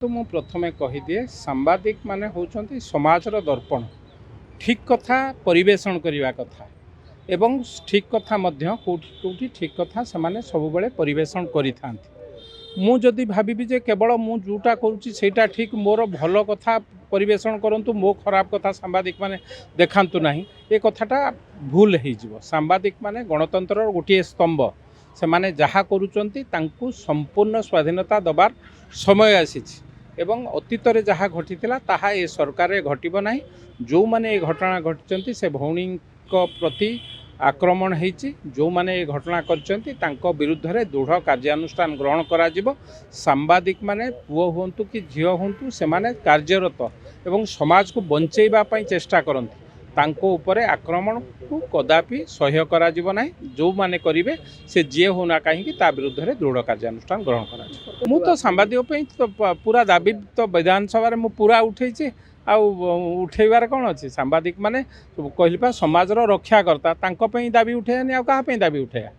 तो मु प्रथमे कहीदिए सांबादिक माने होउछंती समाजर दर्पण ठीक कथा परिवेषण करने कथा एवं ठीक कथा मध्य कोठी ठीक कथा से सब बेले परिवेषण करि मु जदि भावी जे केवल मु जोटा करूची सेटा ठीक मोर भल कथा परिवेषण करंतु मो खराब कथा सांबादिक माने देखांतु नहीं ए कथाटा भूल हो सांबादिक माने गणतंत्र गोटे स्तंभ से माने जहा करूचंती तांकु संपूर्ण स्वाधीनता दबार समय आसीछि एवं अतीत जहाँ घटी ताहा ए सरकार घटब ना जो मैंने ये घटना घटी से भौणी प्रति आक्रमण होती जो मैंने ये घटना कर विरुद्ध में दृढ़ कार्यानुष्ठान ग्रहण कर सांबादिक माने पुओ हूँ कि झील हूँ से माने कार्यरत एवं समाज को बंचेवाई चेष्टा करती तांको उपरे आक्रमण को कदापि सह्य करा ना जो माने करेंगे से जी होना कहीं विरुद्ध में दृढ़ कार्यानुष्ठान ग्रहण कर मु तो सांबादिक तो पूरा दाबी तो विधानसभा मु पूरा उठे उठेबार कौन अच्छी सांबादिक माने कहली समाजर रक्षाकर्ता दाबी उठेगा आ क्या दाबी उठेगा।